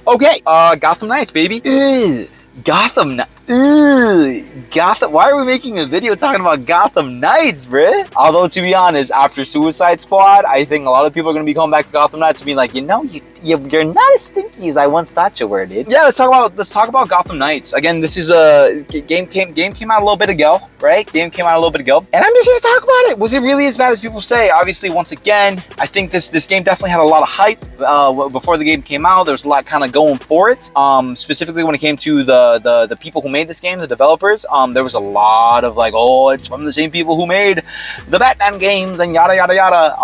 Okay, Gotham Knights, baby. Gotham Gotham. Why are we making a video talking about Gotham Knights, bruh? Although, to be honest, after Suicide Squad, I think a lot of people are going to be coming back to Gotham Knights and being like, you know, you're not as stinky as I once thought you were, dude. Yeah, let's talk about Gotham Knights. Again, this is a game came out a little bit ago, right? Game came out a little bit ago, and I'm just going to talk about it. Was it really as bad as people say? Obviously, once again, I think this game definitely had a lot of hype before the game came out. There was a lot kind of going for it. Specifically when it came to the people who made this game, the developers. There was a lot of like, oh, it's from the same people who made the Batman games and yada yada yada.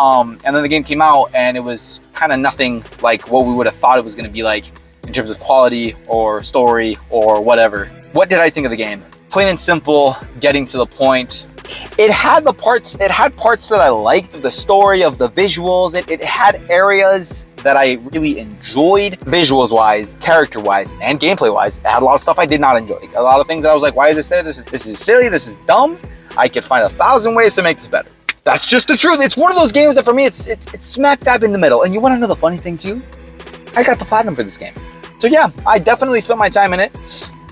And then the game came out and it was kind of nothing like what we would have thought it was going to be like in terms of quality or story or whatever. What did I think of the game? Plain and simple, getting to the point. It had parts that I liked, of the story, of the visuals. It had areas that I really enjoyed, visuals wise, character wise, and gameplay wise. It had a lot of stuff I did not enjoy. A lot of things that I was like, why is this there? This is silly, this is dumb. I could find 1,000 ways to make this better. That's just the truth. It's one of those games that for me, it's smack dab in the middle. And you want to know the funny thing too? I got the platinum for this game. So yeah, I definitely spent my time in it.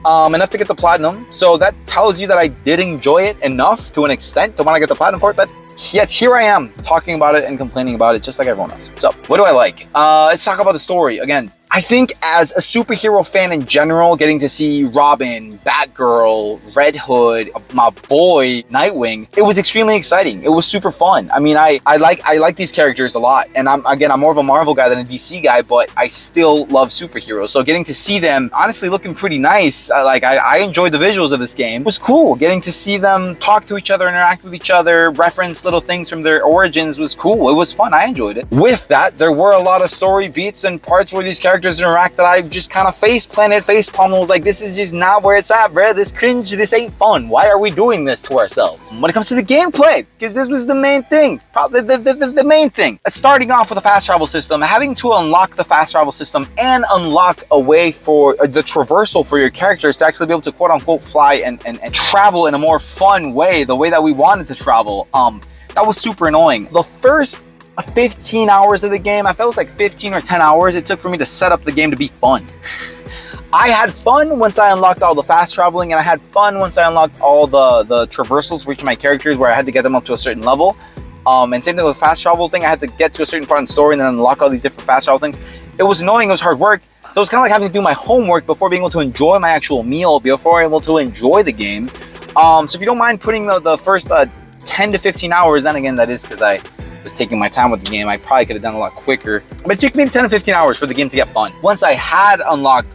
Enough to get the platinum. So that tells you that I did enjoy it enough to an extent to want to get the platinum for it. But yet here I am talking about it and complaining about it just like everyone else. So what do I like? Let's talk about the story. Again, I think as a superhero fan in general, getting to see Robin, Batgirl, Red Hood, my boy Nightwing, it was extremely exciting. It was super fun. I mean, I like these characters a lot, and I'm more of a Marvel guy than a DC guy, but I still love superheroes. So getting to see them honestly looking pretty nice, I enjoyed the visuals of this game. It was cool. Getting to see them talk to each other, interact with each other, reference little things from their origins was cool. It was fun. I enjoyed it. With that, there were a lot of story beats and parts where these characters interact that I just kind of face palmed and was like, this is just not where it's at, bruh. This cringe, this ain't fun. Why are we doing this to ourselves? When it comes to the gameplay, because this was the main thing, probably the main thing. Starting off with a fast travel system, having to unlock the fast travel system and unlock a way for the traversal for your characters to actually be able to quote unquote fly and travel in a more fun way, the way that we wanted to travel. That was super annoying. The first 15 hours of the game, I felt it was like 15 or 10 hours it took for me to set up the game to be fun. I had fun once I unlocked all the fast traveling, and I had fun once I unlocked all the traversals for each of my characters where I had to get them up to a certain level. And same thing with the fast travel thing, I had to get to a certain part in the story and then unlock all these different fast travel things. It was annoying, it was hard work. So it was kind of like having to do my homework before being able to enjoy my actual meal, before I'm able to enjoy the game. So if you don't mind putting the first 10 to 15 hours, then again, that is because I was taking my time with the game. I probably could have done a lot quicker, but it took me 10 to 15 hours for the game to get fun. Once I had unlocked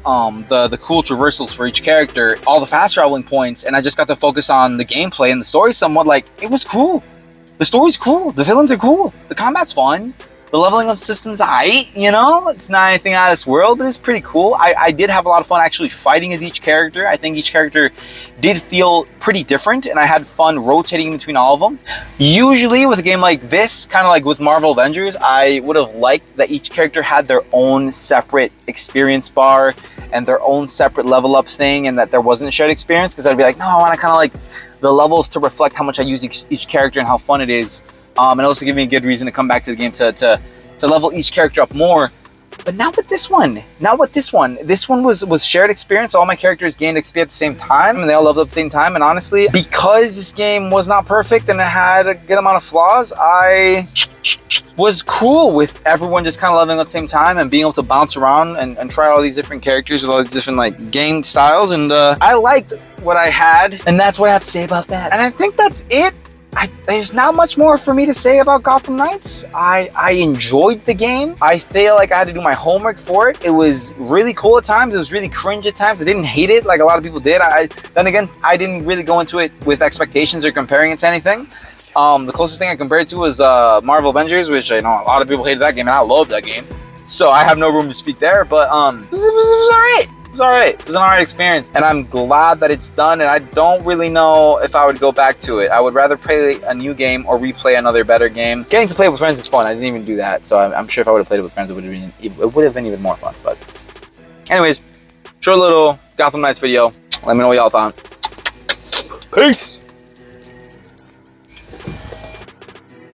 the cool traversals for each character, all the fast traveling points, and I just got to focus on the gameplay and the story somewhat, like, it was cool. The story's cool, the villains are cool, the combat's fun, the leveling up system's aight, you know? It's not anything out of this world, but it's pretty cool. I did have a lot of fun actually fighting as each character. I think each character did feel pretty different, and I had fun rotating between all of them. Usually with a game like this, kind of like with Marvel Avengers, I would have liked that each character had their own separate experience bar and their own separate level up thing, and that there wasn't a shared experience, because I'd be like, no, I want to kind of like the levels to reflect how much I use each character and how fun it is. And also give me a good reason to come back to the game to level each character up more. But not with this one. This one was shared experience. All my characters gained XP at the same time, and they all leveled up at the same time. And honestly, because this game was not perfect and it had a good amount of flaws, I was cool with everyone just kind of leveling up at the same time and being able to bounce around and try all these different characters with all these different like game styles. And I liked what I had, and that's what I have to say about that. And I think that's it. There's not much more for me to say about Gotham Knights. I enjoyed the game. I feel like I had to do my homework for it. It was really cool at times. It was really cringe at times. I didn't hate it like a lot of people did. Then again, I didn't really go into it with expectations or comparing it to anything. The closest thing I compared it to was Marvel Avengers, which I know a lot of people hated that game, and I loved that game. So I have no room to speak there, but it was alright. It was alright. It was an alright experience, and I'm glad that it's done, and I don't really know if I would go back to it. I would rather play a new game or replay another better game. Getting to play with friends is fun. I didn't even do that, so I'm sure if I would have played it with friends, it would have been even more fun. But anyways, short little Gotham Knights video. Let me know what y'all thought. Peace!